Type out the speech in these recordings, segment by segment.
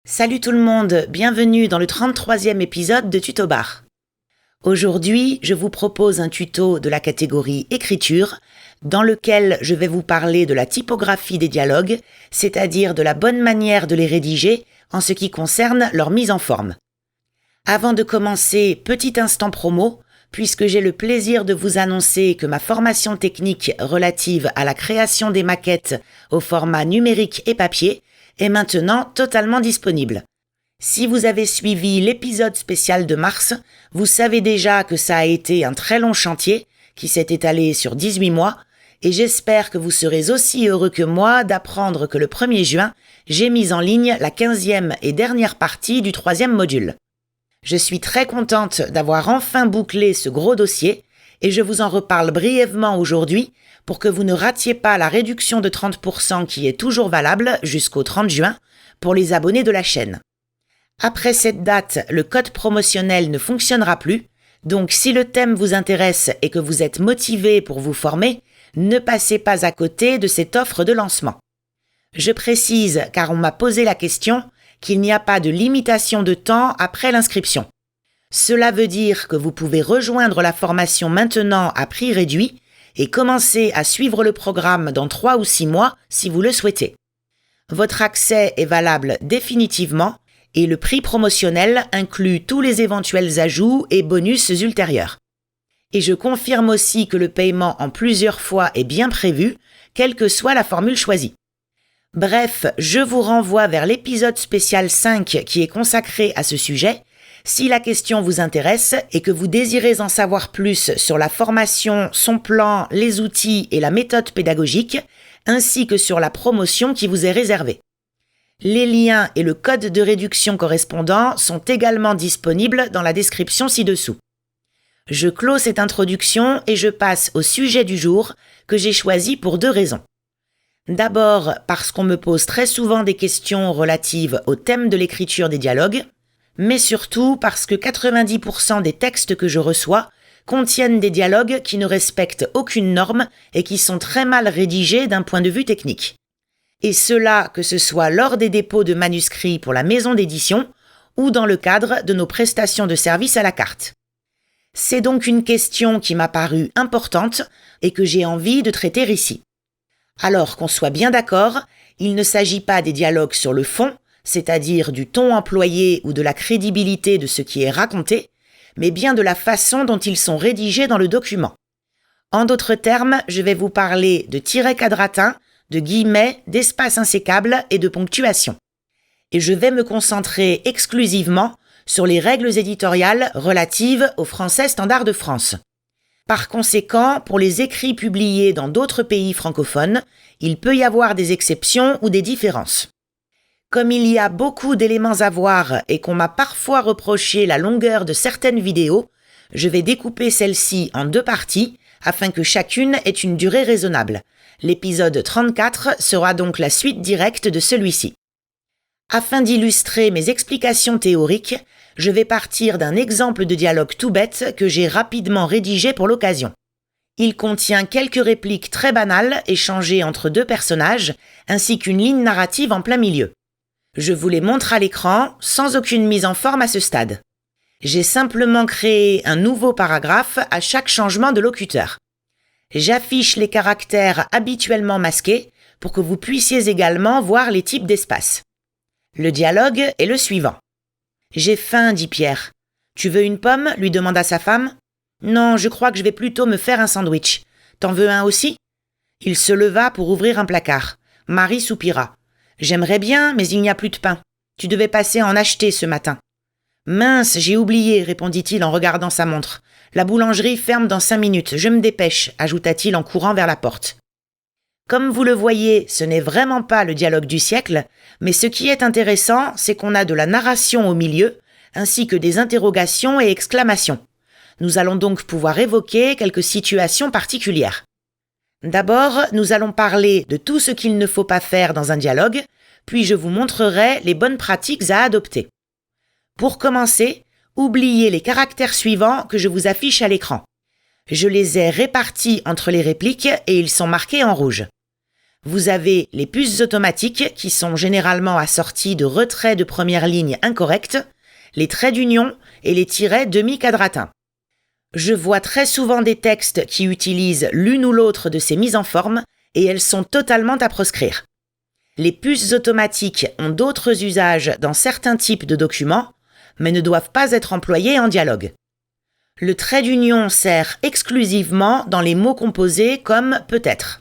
Salut tout le monde, bienvenue dans le 33e épisode de Tuto Bar. Aujourd'hui, je vous propose un tuto de la catégorie écriture, dans lequel je vais vous parler de la typographie des dialogues, c'est-à-dire de la bonne manière de les rédiger en ce qui concerne leur mise en forme. Avant de commencer, petit instant promo, puisque j'ai le plaisir de vous annoncer que ma formation technique relative à la création des maquettes au format numérique et papier est maintenant totalement disponible. Si vous avez suivi l'épisode spécial de mars, vous savez déjà que ça a été un très long chantier qui s'est étalé sur 18 mois et j'espère que vous serez aussi heureux que moi d'apprendre que le 1er juin, j'ai mis en ligne la 15e et dernière partie du 3e module. Je suis très contente d'avoir enfin bouclé ce gros dossier et je vous en reparle brièvement aujourd'hui pour que vous ne ratiez pas la réduction de 30% qui est toujours valable jusqu'au 30 juin pour les abonnés de la chaîne. Après cette date, le code promotionnel ne fonctionnera plus, donc si le thème vous intéresse et que vous êtes motivé pour vous former, ne passez pas à côté de cette offre de lancement. Je précise, car on m'a posé la question, qu'il n'y a pas de limitation de temps après l'inscription. Cela veut dire que vous pouvez rejoindre la formation maintenant à prix réduit et commencer à suivre le programme dans 3 ou 6 mois si vous le souhaitez. Votre accès est valable définitivement et le prix promotionnel inclut tous les éventuels ajouts et bonus ultérieurs. Et je confirme aussi que le paiement en plusieurs fois est bien prévu, quelle que soit la formule choisie. Bref, je vous renvoie vers l'épisode spécial 5 qui est consacré à ce sujet, si la question vous intéresse et que vous désirez en savoir plus sur la formation, son plan, les outils et la méthode pédagogique, ainsi que sur la promotion qui vous est réservée. Les liens et le code de réduction correspondant sont également disponibles dans la description ci-dessous. Je clôt cette introduction et je passe au sujet du jour que j'ai choisi pour 2 raisons. D'abord parce qu'on me pose très souvent des questions relatives au thème de l'écriture des dialogues, mais surtout parce que 90% des textes que je reçois contiennent des dialogues qui ne respectent aucune norme et qui sont très mal rédigés d'un point de vue technique. Et cela que ce soit lors des dépôts de manuscrits pour la maison d'édition ou dans le cadre de nos prestations de services à la carte. C'est donc une question qui m'a paru importante et que j'ai envie de traiter ici. Alors qu'on soit bien d'accord, il ne s'agit pas des dialogues sur le fond, c'est-à-dire du ton employé ou de la crédibilité de ce qui est raconté, mais bien de la façon dont ils sont rédigés dans le document. En d'autres termes, je vais vous parler de tirets quadratins, de guillemets, d'espaces insécables et de ponctuation. Et je vais me concentrer exclusivement sur les règles éditoriales relatives au français standard de France. Par conséquent, pour les écrits publiés dans d'autres pays francophones, il peut y avoir des exceptions ou des différences. Comme il y a beaucoup d'éléments à voir et qu'on m'a parfois reproché la longueur de certaines vidéos, je vais découper celle-ci en 2 parties afin que chacune ait une durée raisonnable. L'épisode 34 sera donc la suite directe de celui-ci. Afin d'illustrer mes explications théoriques, je vais partir d'un exemple de dialogue tout bête que j'ai rapidement rédigé pour l'occasion. Il contient quelques répliques très banales échangées entre 2 personnages, ainsi qu'une ligne narrative en plein milieu. Je vous les montre à l'écran, sans aucune mise en forme à ce stade. J'ai simplement créé un nouveau paragraphe à chaque changement de locuteur. J'affiche les caractères habituellement masqués pour que vous puissiez également voir les types d'espaces. Le dialogue est le suivant. « J'ai faim, dit Pierre. Tu veux une pomme ? Lui demanda sa femme. Non, je crois que je vais plutôt me faire un sandwich. T'en veux un aussi ? Il se leva pour ouvrir un placard. Marie soupira. J'aimerais bien, mais il n'y a plus de pain. Tu devais passer en acheter ce matin. Mince, j'ai oublié, répondit-il en regardant sa montre. La boulangerie ferme dans 5 minutes. Je me dépêche, ajouta-t-il en courant vers la porte. Comme vous le voyez, ce n'est vraiment pas le dialogue du siècle, mais ce qui est intéressant, c'est qu'on a de la narration au milieu, ainsi que des interrogations et exclamations. Nous allons donc pouvoir évoquer quelques situations particulières. D'abord, nous allons parler de tout ce qu'il ne faut pas faire dans un dialogue, puis je vous montrerai les bonnes pratiques à adopter. Pour commencer, oubliez les caractères suivants que je vous affiche à l'écran. Je les ai répartis entre les répliques et ils sont marqués en rouge. Vous avez les puces automatiques qui sont généralement assorties de retraits de première ligne incorrects, les traits d'union et les tirets demi-quadratins. Je vois très souvent des textes qui utilisent l'une ou l'autre de ces mises en forme et elles sont totalement à proscrire. Les puces automatiques ont d'autres usages dans certains types de documents, mais ne doivent pas être employées en dialogue. Le trait d'union sert exclusivement dans les mots composés comme peut-être.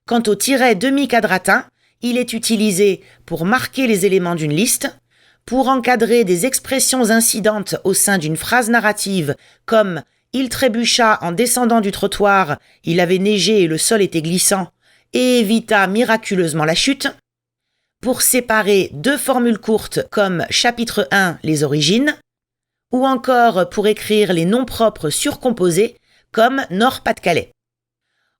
Quant au tiret demi-quadratin, il est utilisé pour marquer les éléments d'une liste, pour encadrer des expressions incidentes au sein d'une phrase narrative comme « Il trébucha en descendant du trottoir, il avait neigé et le sol était glissant, et évita miraculeusement la chute », pour séparer deux formules courtes comme chapitre 1, les origines, ou encore pour écrire les noms propres surcomposés comme Nord-Pas-de-Calais.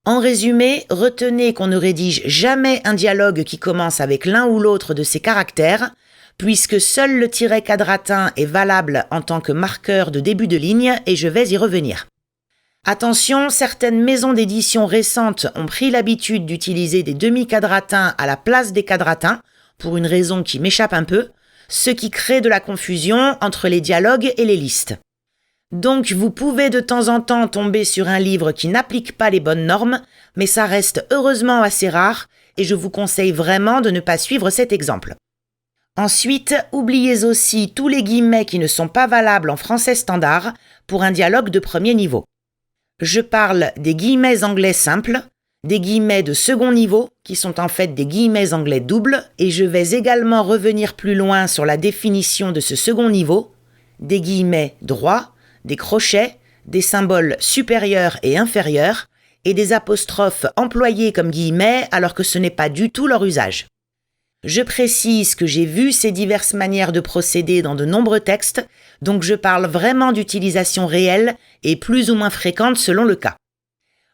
En résumé, retenez qu'on ne rédige jamais un dialogue qui commence avec l'un ou l'autre de ces caractères, puisque seul le tiret quadratin est valable en tant que marqueur de début de ligne et je vais y revenir. Attention, certaines maisons d'édition récentes ont pris l'habitude d'utiliser des demi-quadratins à la place des quadratins, pour une raison qui m'échappe un peu, ce qui crée de la confusion entre les dialogues et les listes. Donc vous pouvez de temps en temps tomber sur un livre qui n'applique pas les bonnes normes, mais ça reste heureusement assez rare et je vous conseille vraiment de ne pas suivre cet exemple. Ensuite, oubliez aussi tous les guillemets qui ne sont pas valables en français standard pour un dialogue de premier niveau. Je parle des guillemets anglais simples, des guillemets de second niveau, qui sont en fait des guillemets anglais doubles, et je vais également revenir plus loin sur la définition de ce second niveau, des guillemets droits, des crochets, des symboles supérieurs et inférieurs, et des apostrophes employées comme guillemets alors que ce n'est pas du tout leur usage. Je précise que j'ai vu ces diverses manières de procéder dans de nombreux textes, donc je parle vraiment d'utilisation réelle et plus ou moins fréquente selon le cas.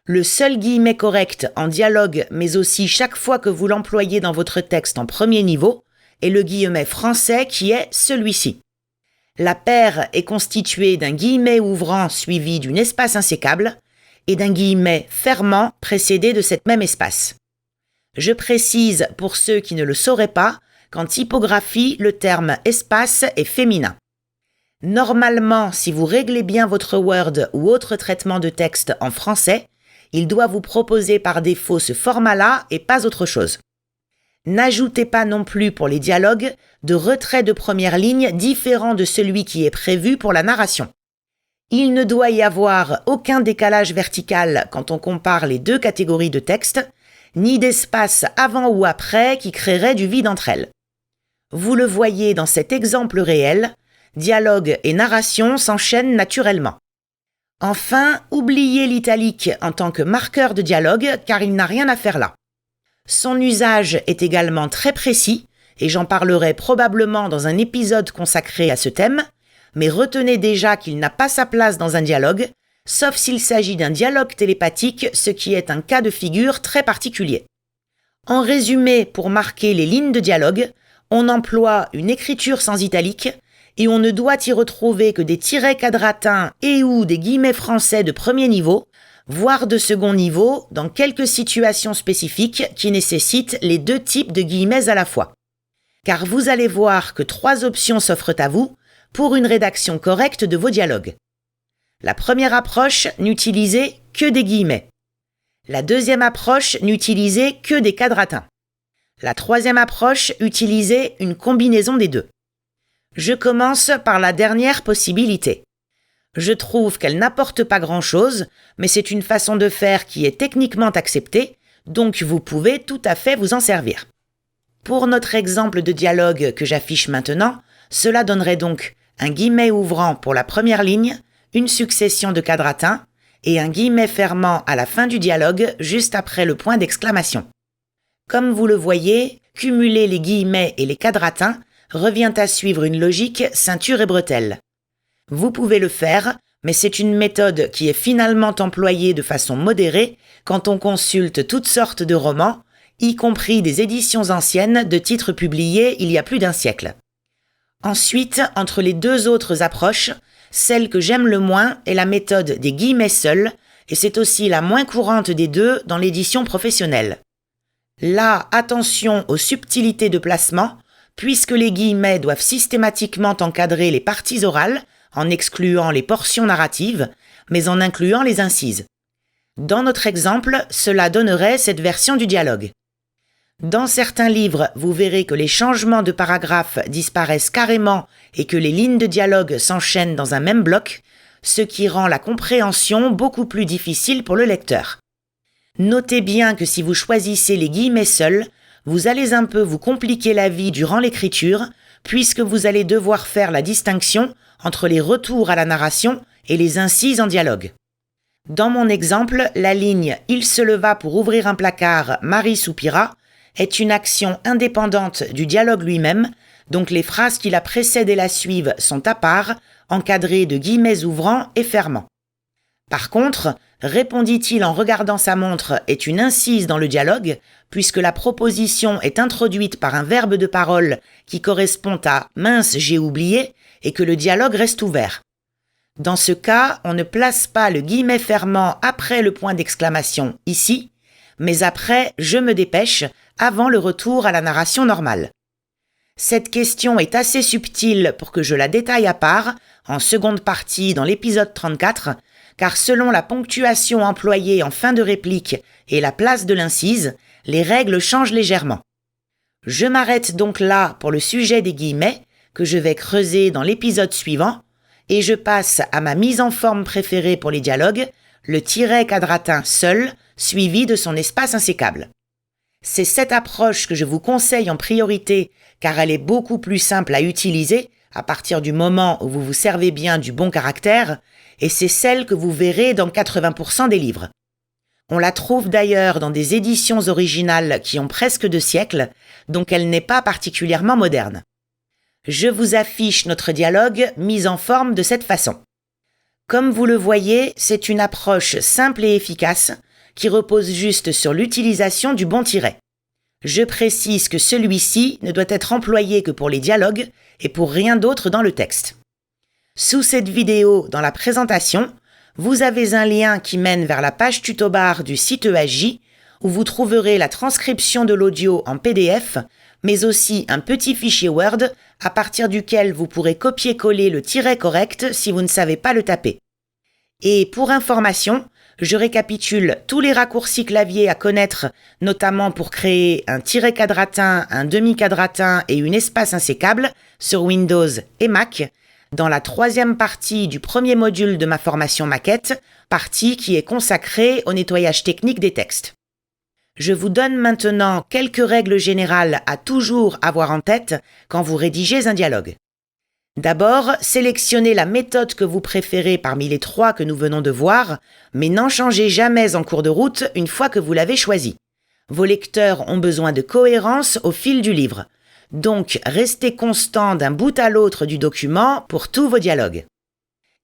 Le seul guillemet correct en dialogue, mais aussi chaque fois que vous l'employez dans votre texte en premier niveau, est le guillemet français qui est celui-ci. La paire est constituée d'un guillemet ouvrant suivi d'une espace insécable et d'un guillemet fermant précédé de cet même espace. Je précise pour ceux qui ne le sauraient pas qu'en typographie, le terme espace est féminin. Normalement, si vous réglez bien votre Word ou autre traitement de texte en français, il doit vous proposer par défaut ce format-là et pas autre chose. N'ajoutez pas non plus pour les dialogues de retrait de première ligne différent de celui qui est prévu pour la narration. Il ne doit y avoir aucun décalage vertical quand on compare les deux catégories de texte, ni d'espace avant ou après qui créerait du vide entre elles. Vous le voyez dans cet exemple réel, dialogue et narration s'enchaînent naturellement. Enfin, oubliez l'italique en tant que marqueur de dialogue car il n'a rien à faire là. Son usage est également très précis et j'en parlerai probablement dans un épisode consacré à ce thème, mais retenez déjà qu'il n'a pas sa place dans un dialogue, sauf s'il s'agit d'un dialogue télépathique, ce qui est un cas de figure très particulier. En résumé, pour marquer les lignes de dialogue, on emploie une écriture sans italique et on ne doit y retrouver que des tirets quadratins et ou des guillemets français de premier niveau, voire de second niveau, dans quelques situations spécifiques qui nécessitent les deux types de guillemets à la fois. Car vous allez voir que 3 options s'offrent à vous pour une rédaction correcte de vos dialogues. La première approche, n'utilisez que des guillemets. La deuxième approche, n'utilisez que des quadratins. La troisième approche, utilisez une combinaison des deux. Je commence par la dernière possibilité. Je trouve qu'elle n'apporte pas grand-chose, mais c'est une façon de faire qui est techniquement acceptée, donc vous pouvez tout à fait vous en servir. Pour notre exemple de dialogue que j'affiche maintenant, cela donnerait donc un guillemet ouvrant pour la première ligne, une succession de quadratins et un guillemet fermant à la fin du dialogue juste après le point d'exclamation. Comme vous le voyez, cumuler les guillemets et les quadratins revient à suivre une logique ceinture et bretelles. Vous pouvez le faire, mais c'est une méthode qui est finalement employée de façon modérée quand on consulte toutes sortes de romans, y compris des éditions anciennes de titres publiés il y a plus d'un siècle. Ensuite, entre les deux autres approches, celle que j'aime le moins est la méthode des guillemets seuls, et c'est aussi la moins courante des deux dans l'édition professionnelle. Là, attention aux subtilités de placement, puisque les guillemets doivent systématiquement encadrer les parties orales, en excluant les portions narratives, mais en incluant les incises. Dans notre exemple, cela donnerait cette version du dialogue. Dans certains livres, vous verrez que les changements de paragraphe disparaissent carrément et que les lignes de dialogue s'enchaînent dans un même bloc, ce qui rend la compréhension beaucoup plus difficile pour le lecteur. Notez bien que si vous choisissez les guillemets seuls, vous allez un peu vous compliquer la vie durant l'écriture, puisque vous allez devoir faire la distinction entre les retours à la narration et les incises en dialogue. Dans mon exemple, la ligne « Il se leva pour ouvrir un placard, Marie soupira » est une action indépendante du dialogue lui-même, donc les phrases qui la précèdent et la suivent sont à part, encadrées de guillemets ouvrants et fermants. Par contre, répondit-il en regardant sa montre est une incise dans le dialogue, puisque la proposition est introduite par un verbe de parole qui correspond à « mince, j'ai oublié » et que le dialogue reste ouvert. Dans ce cas, on ne place pas le guillemet fermant après le point d'exclamation ici, mais après « je me dépêche » avant le retour à la narration normale. Cette question est assez subtile pour que je la détaille à part, en seconde partie dans l'épisode 34, car selon la ponctuation employée en fin de réplique et la place de l'incise, les règles changent légèrement. Je m'arrête donc là pour le sujet des guillemets, que je vais creuser dans l'épisode suivant, et je passe à ma mise en forme préférée pour les dialogues, le tiret quadratin seul, suivi de son espace insécable. C'est cette approche que je vous conseille en priorité, car elle est beaucoup plus simple à utiliser à partir du moment où vous vous servez bien du bon caractère, et c'est celle que vous verrez dans 80% des livres. On la trouve d'ailleurs dans des éditions originales qui ont presque 2 siècles, donc elle n'est pas particulièrement moderne. Je vous affiche notre dialogue mis en forme de cette façon. Comme vous le voyez, c'est une approche simple et efficace qui repose juste sur l'utilisation du bon tiret. Je précise que celui-ci ne doit être employé que pour les dialogues et pour rien d'autre dans le texte. Sous cette vidéo, dans la présentation, vous avez un lien qui mène vers la page tuto bar du site ESJ où vous trouverez la transcription de l'audio en PDF, mais aussi un petit fichier Word à partir duquel vous pourrez copier-coller le tiret correct si vous ne savez pas le taper. Et pour information, je récapitule tous les raccourcis clavier à connaître, notamment pour créer un tiret quadratin, un demi-quadratin et une espace insécable sur Windows et Mac, dans la 3e partie du premier module de ma formation maquette, partie qui est consacrée au nettoyage technique des textes. Je vous donne maintenant quelques règles générales à toujours avoir en tête quand vous rédigez un dialogue. D'abord, sélectionnez la méthode que vous préférez parmi les 3 que nous venons de voir, mais n'en changez jamais en cours de route une fois que vous l'avez choisi. Vos lecteurs ont besoin de cohérence au fil du livre. Donc, restez constant d'un bout à l'autre du document pour tous vos dialogues.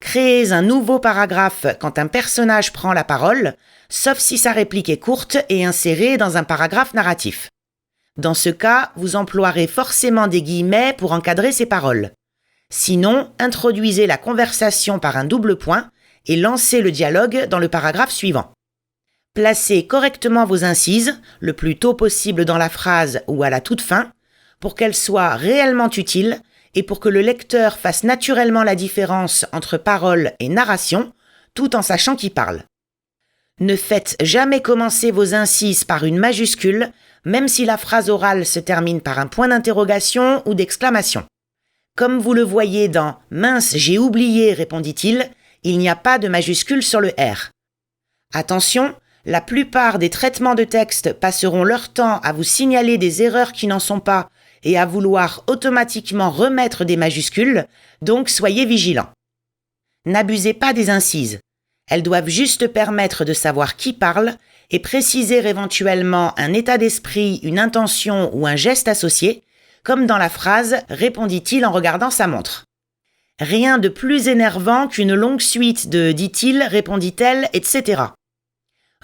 Créez un nouveau paragraphe quand un personnage prend la parole, sauf si sa réplique est courte et insérée dans un paragraphe narratif. Dans ce cas, vous emploierez forcément des guillemets pour encadrer ces paroles. Sinon, introduisez la conversation par un double point et lancez le dialogue dans le paragraphe suivant. Placez correctement vos incises, le plus tôt possible dans la phrase ou à la toute fin, pour qu'elles soient réellement utiles et pour que le lecteur fasse naturellement la différence entre parole et narration, tout en sachant qui parle. Ne faites jamais commencer vos incises par une majuscule, même si la phrase orale se termine par un point d'interrogation ou d'exclamation. Comme vous le voyez dans « Mince, j'ai oublié », répondit-il, il n'y a pas de majuscule sur le R. Attention, la plupart des traitements de texte passeront leur temps à vous signaler des erreurs qui n'en sont pas et à vouloir automatiquement remettre des majuscules, donc soyez vigilants. N'abusez pas des incises. Elles doivent juste permettre de savoir qui parle et préciser éventuellement un état d'esprit, une intention ou un geste associé, comme dans la phrase « répondit-il en regardant sa montre ». Rien de plus énervant qu'une longue suite de « dit-il »,« répondit-elle », etc.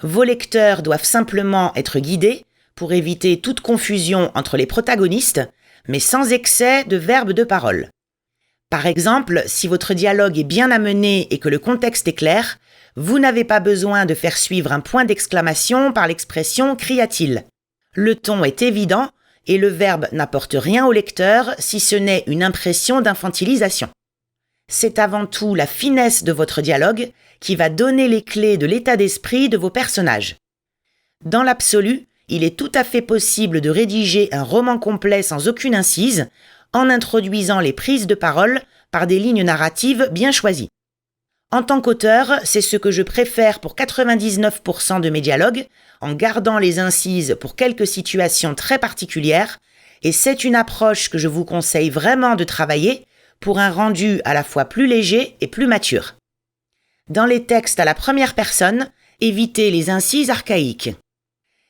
Vos lecteurs doivent simplement être guidés pour éviter toute confusion entre les protagonistes, mais sans excès de verbes de parole. Par exemple, si votre dialogue est bien amené et que le contexte est clair, vous n'avez pas besoin de faire suivre un point d'exclamation par l'expression « cria-t-il ». Le ton est évident et le verbe n'apporte rien au lecteur si ce n'est une impression d'infantilisation. C'est avant tout la finesse de votre dialogue qui va donner les clés de l'état d'esprit de vos personnages. Dans l'absolu, il est tout à fait possible de rédiger un roman complet sans aucune incise, en introduisant les prises de parole par des lignes narratives bien choisies. En tant qu'auteur, c'est ce que je préfère pour 99% de mes dialogues, en gardant les incises pour quelques situations très particulières, et c'est une approche que je vous conseille vraiment de travailler pour un rendu à la fois plus léger et plus mature. Dans les textes à la première personne, évitez les incises archaïques.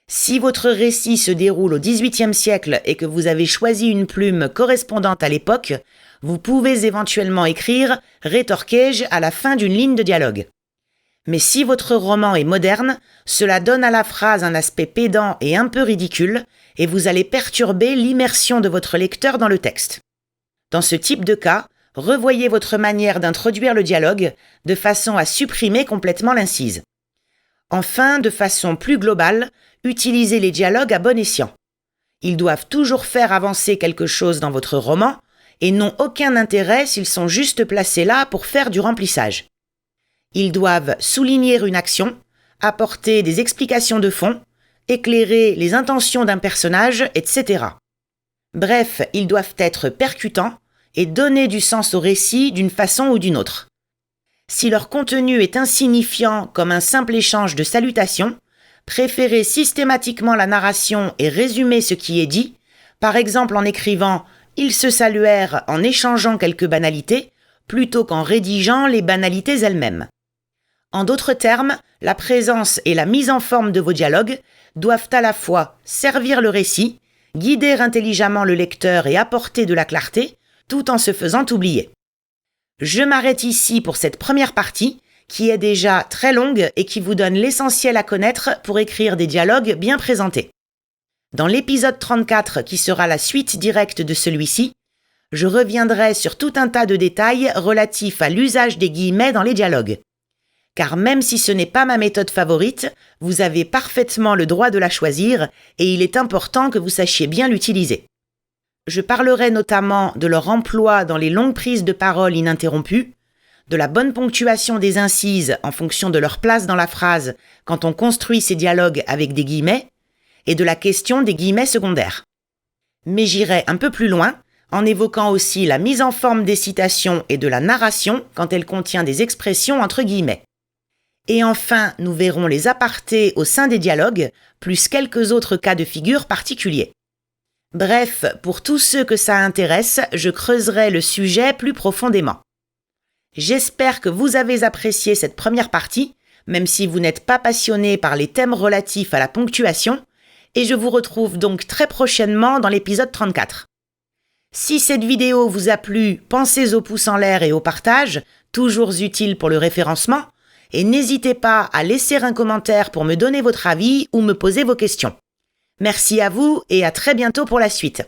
Si votre récit se déroule au XVIIIe siècle et que vous avez choisi une plume correspondante à l'époque, vous pouvez éventuellement écrire « rétorquai-je » à la fin d'une ligne de dialogue. Mais si votre roman est moderne, cela donne à la phrase un aspect pédant et un peu ridicule, et vous allez perturber l'immersion de votre lecteur dans le texte. Dans ce type de cas, revoyez votre manière d'introduire le dialogue de façon à supprimer complètement l'incise. Enfin, de façon plus globale, utilisez les dialogues à bon escient. Ils doivent toujours faire avancer quelque chose dans votre roman et n'ont aucun intérêt s'ils sont juste placés là pour faire du remplissage. Ils doivent souligner une action, apporter des explications de fond, éclairer les intentions d'un personnage, etc. Bref, ils doivent être percutants et donner du sens au récit d'une façon ou d'une autre. Si leur contenu est insignifiant comme un simple échange de salutations, préférez systématiquement la narration et résumer ce qui est dit, par exemple en écrivant « Ils se saluèrent en échangeant quelques banalités » plutôt qu'en rédigeant les banalités elles-mêmes. En d'autres termes, la présence et la mise en forme de vos dialogues doivent à la fois servir le récit, guider intelligemment le lecteur et apporter de la clarté, tout en se faisant oublier. Je m'arrête ici pour cette première partie, qui est déjà très longue et qui vous donne l'essentiel à connaître pour écrire des dialogues bien présentés. Dans l'épisode 34, qui sera la suite directe de celui-ci, je reviendrai sur tout un tas de détails relatifs à l'usage des guillemets dans les dialogues. Car même si ce n'est pas ma méthode favorite, vous avez parfaitement le droit de la choisir et il est important que vous sachiez bien l'utiliser. Je parlerai notamment de leur emploi dans les longues prises de parole ininterrompues, de la bonne ponctuation des incises en fonction de leur place dans la phrase quand on construit ces dialogues avec des guillemets, et de la question des guillemets secondaires. Mais j'irai un peu plus loin, en évoquant aussi la mise en forme des citations et de la narration quand elle contient des expressions entre guillemets. Et enfin, nous verrons les apartés au sein des dialogues, plus quelques autres cas de figure particuliers. Bref, pour tous ceux que ça intéresse, je creuserai le sujet plus profondément. J'espère que vous avez apprécié cette première partie, même si vous n'êtes pas passionné par les thèmes relatifs à la ponctuation, et je vous retrouve donc très prochainement dans l'épisode 34. Si cette vidéo vous a plu, pensez au pouce en l'air et au partage, toujours utile pour le référencement, et n'hésitez pas à laisser un commentaire pour me donner votre avis ou me poser vos questions. Merci à vous et à très bientôt pour la suite.